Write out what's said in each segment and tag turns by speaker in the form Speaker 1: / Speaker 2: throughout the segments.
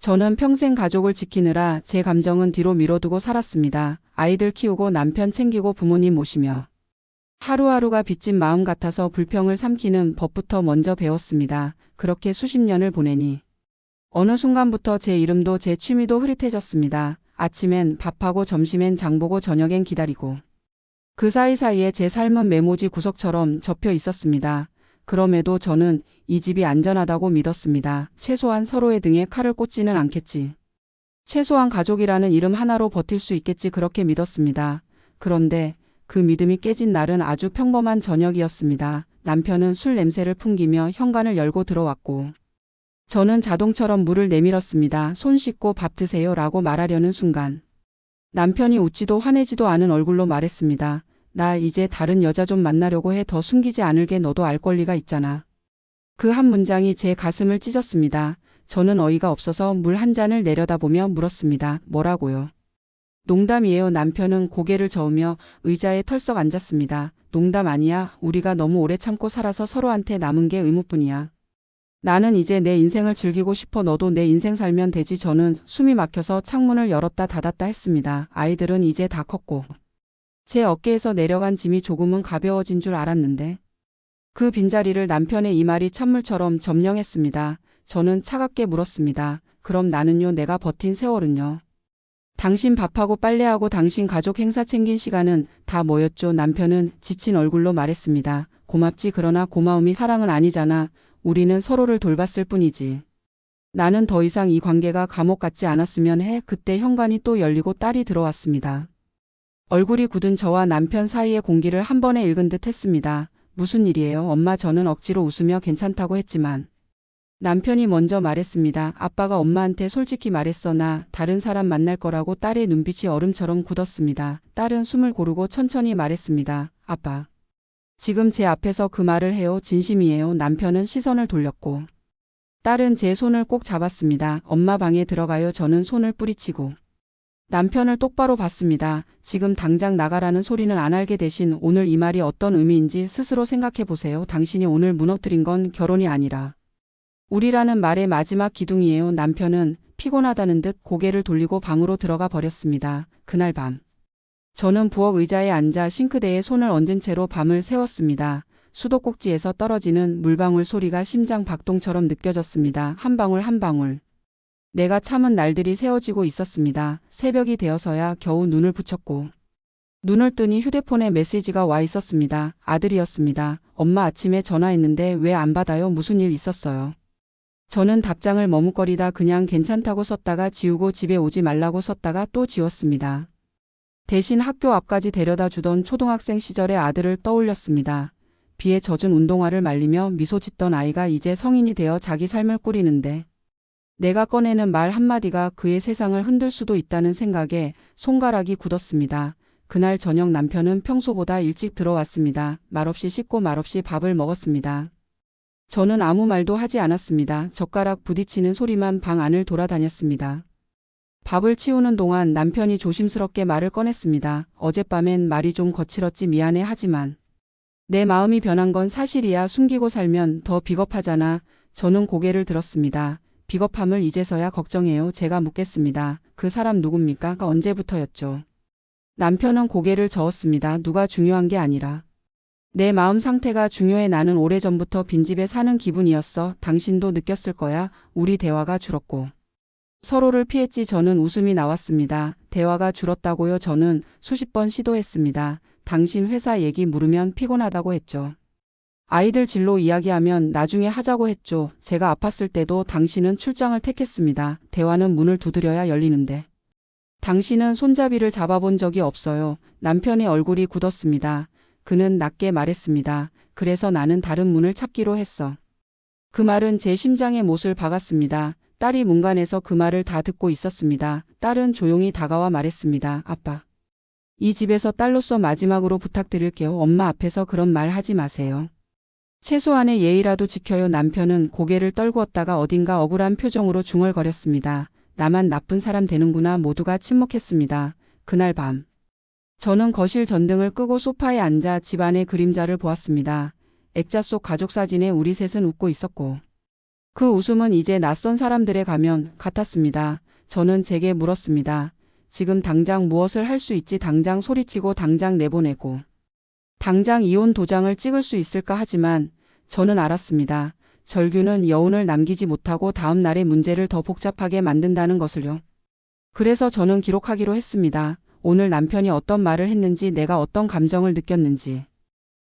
Speaker 1: 저는 평생 가족을 지키느라 제 감정은 뒤로 미뤄두고 살았습니다. 아이들 키우고 남편 챙기고 부모님 모시며. 하루하루가 빚진 마음 같아서 불평을 삼키는 법부터 먼저 배웠습니다. 그렇게 수십 년을 보내니 어느 순간부터 제 이름도 제 취미도 흐릿해졌습니다. 아침엔 밥하고 점심엔 장보고 저녁엔 기다리고. 그 사이사이에 제 삶은 메모지 구석처럼 접혀 있었습니다. 그럼에도 저는 이 집이 안전하다고 믿었습니다. 최소한 서로의 등에 칼을 꽂지는 않겠지. 최소한 가족이라는 이름 하나로 버틸 수 있겠지, 그렇게 믿었습니다. 그런데 그 믿음이 깨진 날은 아주 평범한 저녁이었습니다. 남편은 술 냄새를 풍기며 현관을 열고 들어왔고 저는 자동처럼 물을 내밀었습니다. 손 씻고 밥 드세요 라고 말하려는 순간 남편이 웃지도 화내지도 않은 얼굴로 말했습니다. 나 이제 다른 여자 좀 만나려고 해. 더 숨기지 않을게. 너도 알 권리가 있잖아. 그 한 문장이 제 가슴을 찢었습니다. 저는 어이가 없어서 물 한 잔을 내려다보며 물었습니다. 뭐라고요? 농담이에요. 남편은 고개를 저으며 의자에 털썩 앉았습니다. 농담 아니야. 우리가 너무 오래 참고 살아서 서로한테 남은 게 의무뿐이야. 나는 이제 내 인생을 즐기고 싶어. 너도 내 인생 살면 되지. 저는 숨이 막혀서 창문을 열었다 닫았다 했습니다. 아이들은 이제 다 컸고 제 어깨에서 내려간 짐이 조금은 가벼워진 줄 알았는데 그 빈자리를 남편의 이 말이 찬물처럼 점령했습니다. 저는 차갑게 물었습니다. 그럼 나는요? 내가 버틴 세월은요? 당신 밥하고 빨래하고 당신 가족 행사 챙긴 시간은 다 뭐였죠? 남편은 지친 얼굴로 말했습니다. 고맙지. 그러나 고마움이 사랑은 아니잖아. 우리는 서로를 돌봤을 뿐이지. 나는 더 이상 이 관계가 감옥 같지 않았으면 해. 그때 현관이 또 열리고 딸이 들어왔습니다. 얼굴이 굳은 저와 남편 사이의 공기를 한 번에 읽은 듯 했습니다. 무슨 일이에요? 엄마. 저는 억지로 웃으며 괜찮다고 했지만 남편이 먼저 말했습니다. 아빠가 엄마한테 솔직히 말했어. 나 다른 사람 만날 거라고. 딸의 눈빛이 얼음처럼 굳었습니다. 딸은 숨을 고르고 천천히 말했습니다. 아빠. 지금 제 앞에서 그 말을 해요. 진심이에요. 남편은 시선을 돌렸고 딸은 제 손을 꼭 잡았습니다. 엄마 방에 들어가요. 저는 손을 뿌리치고 남편을 똑바로 봤습니다. 지금 당장 나가라는 소리는 안 할게. 대신 오늘 이 말이 어떤 의미인지 스스로 생각해 보세요. 당신이 오늘 무너뜨린 건 결혼이 아니라 우리라는 말의 마지막 기둥이에요. 남편은 피곤하다는 듯 고개를 돌리고 방으로 들어가 버렸습니다. 그날 밤 저는 부엌 의자에 앉아 싱크대에 손을 얹은 채로 밤을 새웠습니다. 수도꼭지에서 떨어지는 물방울 소리가 심장 박동처럼 느껴졌습니다. 한 방울 한 방울. 내가 참은 날들이 세워지고 있었습니다. 새벽이 되어서야 겨우 눈을 붙였고 눈을 뜨니 휴대폰에 메시지가 와 있었습니다. 아들이었습니다. 엄마, 아침에 전화했는데 왜 안 받아요? 무슨 일 있었어요? 저는 답장을 머뭇거리다 그냥 괜찮다고 썼다가 지우고 집에 오지 말라고 썼다가 또 지웠습니다. 대신 학교 앞까지 데려다 주던 초등학생 시절의 아들을 떠올렸습니다. 비에 젖은 운동화를 말리며 미소 짓던 아이가 이제 성인이 되어 자기 삶을 꾸리는데 내가 꺼내는 말 한마디가 그의 세상을 흔들 수도 있다는 생각에 손가락이 굳었습니다. 그날 저녁 남편은 평소보다 일찍 들어왔습니다. 말없이 씻고 말없이 밥을 먹었습니다. 저는 아무 말도 하지 않았습니다. 젓가락 부딪히는 소리만 방 안을 돌아다녔습니다. 밥을 치우는 동안 남편이 조심스럽게 말을 꺼냈습니다. 어젯밤엔 말이 좀 거칠었지. 미안해. 하지만 내 마음이 변한 건 사실이야. 숨기고 살면 더 비겁하잖아. 저는 고개를 들었습니다. 비겁함을 이제서야 걱정해요. 제가 묻겠습니다. 그 사람 누굽니까? 언제부터였죠? 남편은 고개를 저었습니다. 누가 중요한 게 아니라 내 마음 상태가 중요해. 나는 오래전부터 빈집에 사는 기분이었어. 당신도 느꼈을 거야. 우리 대화가 줄었고 서로를 피했지. 저는 웃음이 나왔습니다. 대화가 줄었다고요? 저는 수십 번 시도했습니다. 당신 회사 얘기 물으면 피곤하다고 했죠. 아이들 진로 이야기하면 나중에 하자고 했죠. 제가 아팠을 때도 당신은 출장을 택했습니다. 대화는 문을 두드려야 열리는데 당신은 손잡이를 잡아본 적이 없어요. 남편의 얼굴이 굳었습니다. 그는 낮게 말했습니다. 그래서 나는 다른 문을 찾기로 했어. 그 말은 제 심장에 못을 박았습니다. 딸이 문간에서 그 말을 다 듣고 있었습니다. 딸은 조용히 다가와 말했습니다. 아빠. 이 집에서 딸로서 마지막으로 부탁드릴게요. 엄마 앞에서 그런 말 하지 마세요. 최소한의 예의라도 지켜요. 남편은 고개를 떨구었다가 어딘가 억울한 표정으로 중얼거렸습니다. 나만 나쁜 사람 되는구나. 모두가 침묵했습니다. 그날 밤 저는 거실 전등을 끄고 소파에 앉아 집안의 그림자를 보았습니다. 액자 속 가족 사진에 우리 셋은 웃고 있었고 그 웃음은 이제 낯선 사람들의 가면 같았습니다. 저는 제게 물었습니다. 지금 당장 무엇을 할 수 있지? 당장 소리치고 당장 내보내고 당장 이혼 도장을 찍을 수 있을까? 하지만 저는 알았습니다. 절규는 여운을 남기지 못하고 다음 날의 문제를 더 복잡하게 만든다는 것을요. 그래서 저는 기록하기로 했습니다. 오늘 남편이 어떤 말을 했는지, 내가 어떤 감정을 느꼈는지,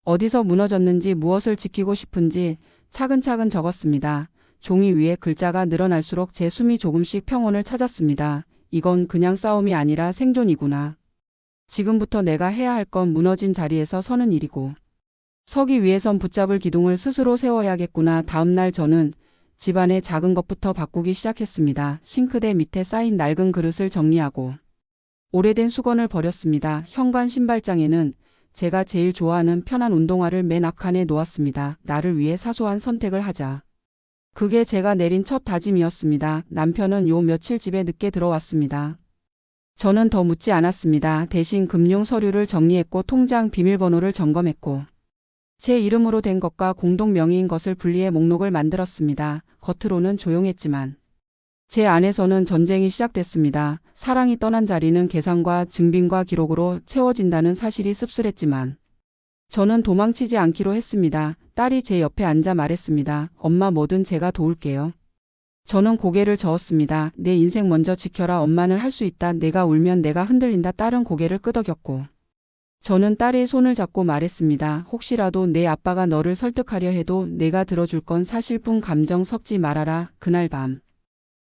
Speaker 1: 어디서 무너졌는지, 무엇을 지키고 싶은지 차근차근 적었습니다. 종이 위에 글자가 늘어날수록 제 숨이 조금씩 평온을 찾았습니다. 이건 그냥 싸움이 아니라 생존이구나. 지금부터 내가 해야 할 건 무너진 자리에서 서는 일이고, 서기 위해선 붙잡을 기둥을 스스로 세워야겠구나. 다음날 저는 집안의 작은 것부터 바꾸기 시작했습니다. 싱크대 밑에 쌓인 낡은 그릇을 정리하고 오래된 수건을 버렸습니다. 현관 신발장에는 제가 제일 좋아하는 편한 운동화를 맨 앞칸에 놓았습니다. 나를 위해 사소한 선택을 하자. 그게 제가 내린 첫 다짐이었습니다. 남편은 요 며칠 집에 늦게 들어왔습니다. 저는 더 묻지 않았습니다. 대신 금융 서류를 정리했고 통장 비밀번호를 점검했고 제 이름으로 된 것과 공동 명의인 것을 분리해 목록을 만들었습니다. 겉으로는 조용했지만 제 안에서는 전쟁이 시작됐습니다. 사랑이 떠난 자리는 계산과 증빙과 기록으로 채워진다는 사실이 씁쓸했지만 저는 도망치지 않기로 했습니다. 딸이 제 옆에 앉아 말했습니다. 엄마, 뭐든 제가 도울게요. 저는 고개를 저었습니다. 내 인생 먼저 지켜라. 엄마는 할 수 있다. 내가 울면 내가 흔들린다. 딸은 고개를 끄덕였고 저는 딸의 손을 잡고 말했습니다. 혹시라도 내 아빠가 너를 설득하려 해도 내가 들어줄 건 사실뿐. 감정 섞지 말아라. 그날 밤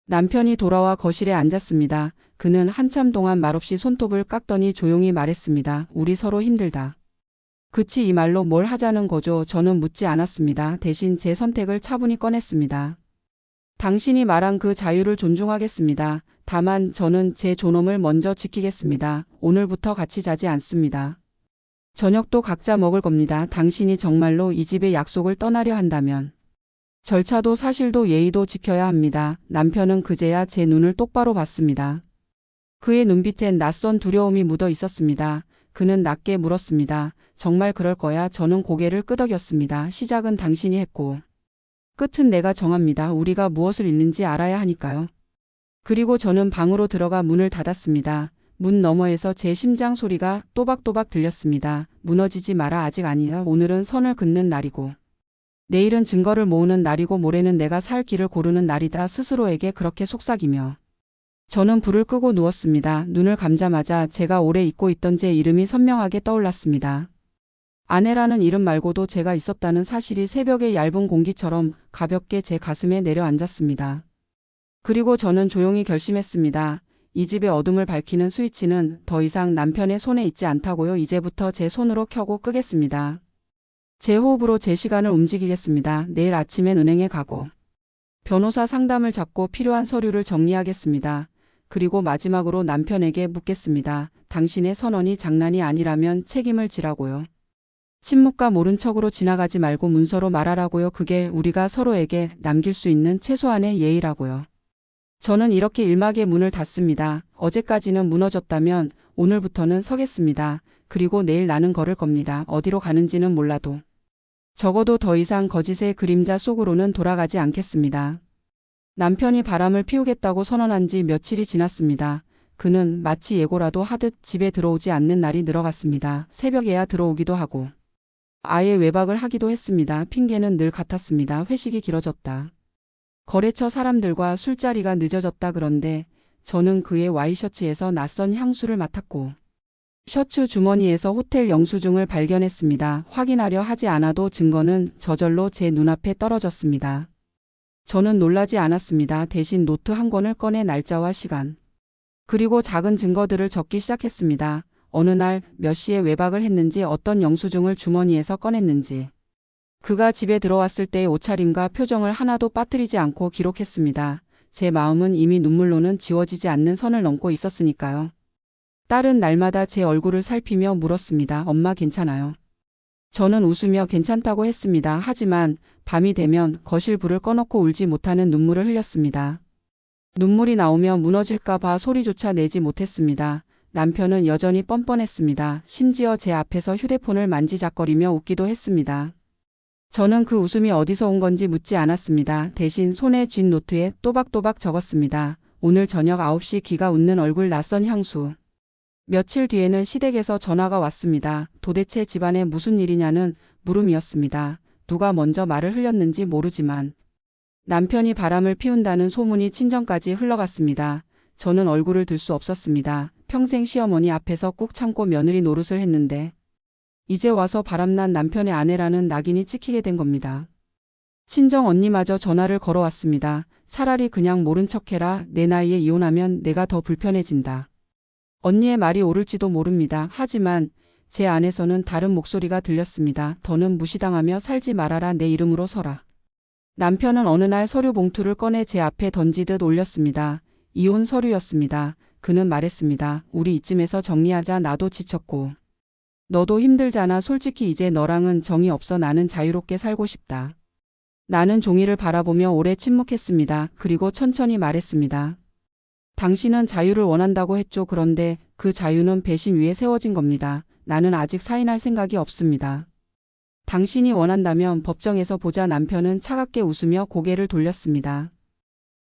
Speaker 1: 남편이 돌아와 거실에 앉았습니다. 그는 한참 동안 말없이 손톱을 깎더니 조용히 말했습니다. 우리 서로 힘들다. 그치, 이 말로 뭘 하자는 거죠? 저는 묻지 않았습니다. 대신 제 선택을 차분히 꺼냈습니다. 당신이 말한 그 자유를 존중하겠습니다. 다만 저는 제 존엄을 먼저 지키겠습니다. 오늘부터 같이 자지 않습니다. 저녁도 각자 먹을 겁니다. 당신이 정말로 이 집의 약속을 떠나려 한다면 절차도 사실도 예의도 지켜야 합니다. 남편은 그제야 제 눈을 똑바로 봤습니다. 그의 눈빛엔 낯선 두려움이 묻어 있었습니다. 그는 낮게 물었습니다. 정말 그럴 거야? 저는 고개를 끄덕였습니다. 시작은 당신이 했고 끝은 내가 정합니다. 우리가 무엇을 잃는지 알아야 하니까요. 그리고 저는 방으로 들어가 문을 닫았습니다. 문 너머에서 제 심장 소리가 또박또박 들렸습니다. 무너지지 마라. 아직 아니야. 오늘은 선을 긋는 날이고 내일은 증거를 모으는 날이고 모레는 내가 살 길을 고르는 날이다. 스스로에게 그렇게 속삭이며 저는 불을 끄고 누웠습니다. 눈을 감자마자 제가 오래 잊고 있던 제 이름이 선명하게 떠올랐습니다. 아내라는 이름 말고도 제가 있었다는 사실이 새벽의 얇은 공기처럼 가볍게 제 가슴에 내려앉았습니다. 그리고 저는 조용히 결심했습니다. 이 집의 어둠을 밝히는 스위치는 더 이상 남편의 손에 있지 않다고요. 이제부터 제 손으로 켜고 끄겠습니다. 제 호흡으로 제 시간을 움직이겠습니다. 내일 아침엔 은행에 가고 변호사 상담을 잡고 필요한 서류를 정리하겠습니다. 그리고 마지막으로 남편에게 묻겠습니다. 당신의 선언이 장난이 아니라면 책임을 지라고요. 침묵과 모른 척으로 지나가지 말고 문서로 말하라고요. 그게 우리가 서로에게 남길 수 있는 최소한의 예의라고요. 저는 이렇게 일막의 문을 닫습니다. 어제까지는 무너졌다면 오늘부터는 서겠습니다. 그리고 내일 나는 걸을 겁니다. 어디로 가는지는 몰라도. 적어도 더 이상 거짓의 그림자 속으로는 돌아가지 않겠습니다. 남편이 바람을 피우겠다고 선언한 지 며칠이 지났습니다. 그는 마치 예고라도 하듯 집에 들어오지 않는 날이 늘어갔습니다. 새벽에야 들어오기도 하고 아예 외박을 하기도 했습니다. 핑계는 늘 같았습니다. 회식이 길어졌다. 거래처 사람들과 술자리가 늦어졌다. 그런데 저는 그의 와이셔츠에서 낯선 향수를 맡았고 셔츠 주머니에서 호텔 영수증을 발견했습니다. 확인하려 하지 않아도 증거는 저절로 제 눈앞에 떨어졌습니다. 저는 놀라지 않았습니다. 대신 노트 한 권을 꺼내 날짜와 시간 그리고 작은 증거들을 적기 시작했습니다. 어느 날 몇 시에 외박을 했는지, 어떤 영수증을 주머니에서 꺼냈는지, 그가 집에 들어왔을 때의 옷차림과 표정을 하나도 빠뜨리지 않고 기록했습니다. 제 마음은 이미 눈물로는 지워지지 않는 선을 넘고 있었으니까요. 딸은 날마다 제 얼굴을 살피며 물었습니다. 엄마 괜찮아요? 저는 웃으며 괜찮다고 했습니다. 하지만 밤이 되면 거실 불을 꺼놓고 울지 못하는 눈물을 흘렸습니다. 눈물이 나오며 무너질까 봐 소리조차 내지 못했습니다. 남편은 여전히 뻔뻔했습니다. 심지어 제 앞에서 휴대폰을 만지작거리며 웃기도 했습니다. 저는 그 웃음이 어디서 온 건지 묻지 않았습니다. 대신 손에 쥔 노트에 또박또박 적었습니다. 오늘 저녁 9시 귀가 웃는 얼굴 낯선 향수. 며칠 뒤에는 시댁에서 전화가 왔습니다. 도대체 집안에 무슨 일이냐는 물음이었습니다. 누가 먼저 말을 흘렸는지 모르지만 남편이 바람을 피운다는 소문이 친정까지 흘러갔습니다. 저는 얼굴을 들 수 없었습니다. 평생 시어머니 앞에서 꾹 참고 며느리 노릇을 했는데 이제 와서 바람난 남편의 아내라는 낙인이 찍히게 된 겁니다. 친정 언니마저 전화를 걸어왔습니다. 차라리 그냥 모른 척해라. 내 나이에 이혼하면 내가 더 불편해진다. 언니의 말이 옳을지도 모릅니다. 하지만 제 안에서는 다른 목소리가 들렸습니다. 더는 무시당하며 살지 말아라. 내 이름으로 서라. 남편은 어느 날 서류 봉투를 꺼내 제 앞에 던지듯 올렸습니다. 이혼 서류였습니다. 그는 말했습니다. 우리 이쯤에서 정리하자. 나도 지쳤고 너도 힘들잖아. 솔직히 이제 너랑은 정이 없어. 나는 자유롭게 살고 싶다. 나는 종이를 바라보며 오래 침묵했습니다. 그리고 천천히 말했습니다. 당신은 자유를 원한다고 했죠. 그런데 그 자유는 배신 위에 세워진 겁니다. 나는 아직 사인할 생각이 없습니다. 당신이 원한다면 법정에서 보자. 남편은 차갑게 웃으며 고개를 돌렸습니다.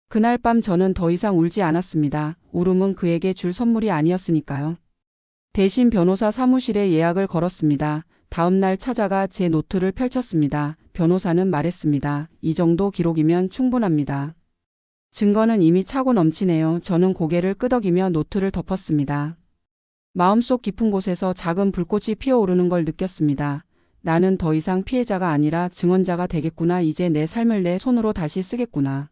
Speaker 1: 그날 밤 저는 더 이상 울지 않았습니다. 울음은 그에게 줄 선물이 아니었으니까요. 대신 변호사 사무실에 예약을 걸었습니다. 다음 날 찾아가 제 노트를 펼쳤습니다. 변호사는 말했습니다. 이 정도 기록이면 충분합니다. 증거는 이미 차고 넘치네요. 저는 고개를 끄덕이며 노트를 덮었습니다. 마음속 깊은 곳에서 작은 불꽃이 피어오르는 걸 느꼈습니다. 나는 더 이상 피해자가 아니라 증언자가 되겠구나. 이제 내 삶을 내 손으로 다시 쓰겠구나.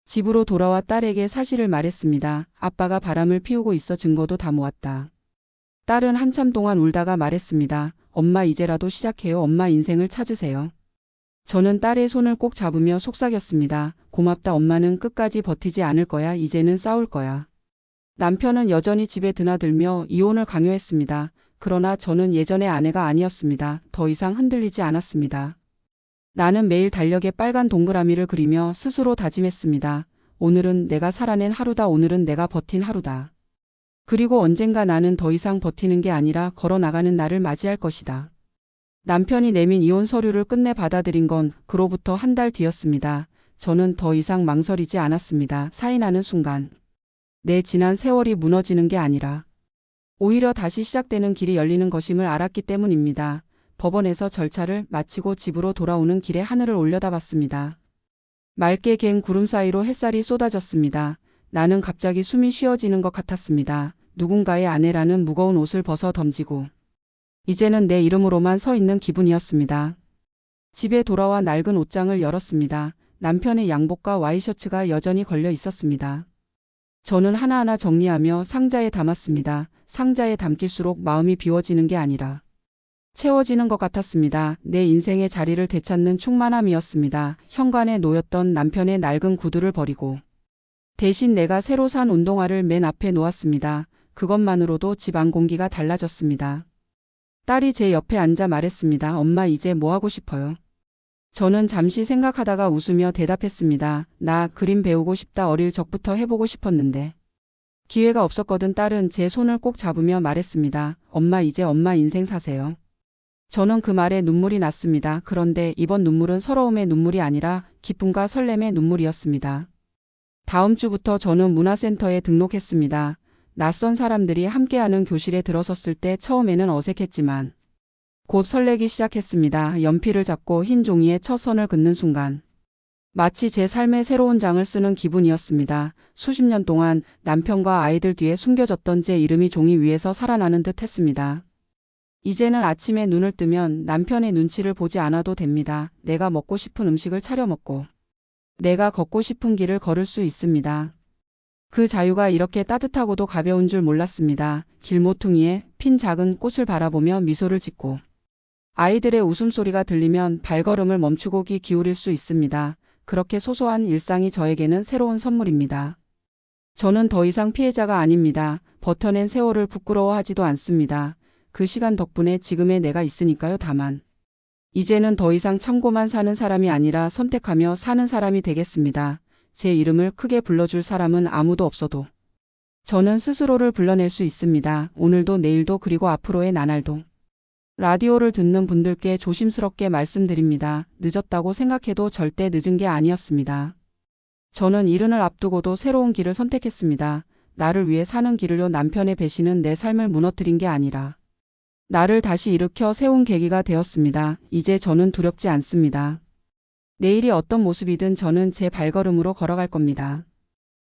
Speaker 1: 집으로 돌아와 딸에게 사실을 말했습니다. 아빠가 바람을 피우고 있어. 증거도 다 모았다. 딸은 한참 동안 울다가 말했습니다. 엄마 이제라도 시작해요. 엄마 인생을 찾으세요. 저는 딸의 손을 꼭 잡으며 속삭였습니다. 고맙다. 엄마는 끝까지 버티지 않을 거야. 이제는 싸울 거야. 남편은 여전히 집에 드나들며 이혼을 강요했습니다. 그러나 저는 예전의 아내가 아니었습니다. 더 이상 흔들리지 않았습니다. 나는 매일 달력에 빨간 동그라미를 그리며 스스로 다짐했습니다. 오늘은 내가 살아낸 하루다. 오늘은 내가 버틴 하루다. 그리고 언젠가 나는 더 이상 버티는 게 아니라 걸어나가는 날을 맞이할 것이다. 남편이 내민 이혼 서류를 끝내 받아들인 건 그로부터 한 달 뒤였습니다. 저는 더 이상 망설이지 않았습니다. 사인하는 순간 내 지난 세월이 무너지는 게 아니라 오히려 다시 시작되는 길이 열리는 것임을 알았기 때문입니다. 법원에서 절차를 마치고 집으로 돌아오는 길에 하늘을 올려다봤습니다. 맑게 갠 구름 사이로 햇살이 쏟아졌습니다. 나는 갑자기 숨이 쉬어지는 것 같았습니다. 누군가의 아내라는 무거운 옷을 벗어 던지고 이제는 내 이름으로만 서 있는 기분이었습니다. 집에 돌아와 낡은 옷장을 열었습니다. 남편의 양복과 와이셔츠가 여전히 걸려 있었습니다. 저는 하나하나 정리하며 상자에 담았습니다. 상자에 담길수록 마음이 비워지는 게 아니라 채워지는 것 같았습니다. 내 인생의 자리를 되찾는 충만함이었습니다. 현관에 놓였던 남편의 낡은 구두를 버리고 대신 내가 새로 산 운동화를 맨 앞에 놓았습니다. 그것만으로도 집 안 공기가 달라졌습니다. 딸이 제 옆에 앉아 말했습니다. 엄마 이제 뭐 하고 싶어요? 저는 잠시 생각하다가 웃으며 대답했습니다. 나 그림 배우고 싶다. 어릴 적부터 해보고 싶었는데 기회가 없었거든. 딸은 제 손을 꼭 잡으며 말했습니다. 엄마 이제 엄마 인생 사세요. 저는 그 말에 눈물이 났습니다. 그런데 이번 눈물은 서러움의 눈물이 아니라 기쁨과 설렘의 눈물이었습니다. 다음 주부터 저는 문화센터에 등록했습니다. 낯선 사람들이 함께하는 교실에 들어섰을 때 처음에는 어색했지만 곧 설레기 시작했습니다. 연필을 잡고 흰 종이에 첫 선을 긋는 순간 마치 제 삶의 새로운 장을 쓰는 기분이었습니다. 수십 년 동안 남편과 아이들 뒤에 숨겨졌던 제 이름이 종이 위에서 살아나는 듯 했습니다. 이제는 아침에 눈을 뜨면 남편의 눈치를 보지 않아도 됩니다. 내가 먹고 싶은 음식을 차려 먹고 내가 걷고 싶은 길을 걸을 수 있습니다. 그 자유가 이렇게 따뜻하고도 가벼운 줄 몰랐습니다. 길모퉁이에 핀 작은 꽃을 바라보며 미소를 짓고 아이들의 웃음소리가 들리면 발걸음을 멈추고 귀 기울일 수 있습니다. 그렇게 소소한 일상이 저에게는 새로운 선물입니다. 저는 더 이상 피해자가 아닙니다. 버텨낸 세월을 부끄러워하지도 않습니다. 그 시간 덕분에 지금의 내가 있으니까요. 다만 이제는 더 이상 참고만 사는 사람이 아니라 선택하며 사는 사람이 되겠습니다. 제 이름을 크게 불러줄 사람은 아무도 없어도 저는 스스로를 불러낼 수 있습니다. 오늘도 내일도 그리고 앞으로의 나날도. 라디오를 듣는 분들께 조심스럽게 말씀드립니다. 늦었다고 생각해도 절대 늦은 게 아니었습니다. 저는 이른을 앞두고도 새로운 길을 선택했습니다. 나를 위해 사는 길을요. 남편의 배신은 내 삶을 무너뜨린 게 아니라 나를 다시 일으켜 세운 계기가 되었습니다. 이제 저는 두렵지 않습니다. 내일이 어떤 모습이든 저는 제 발걸음으로 걸어갈 겁니다.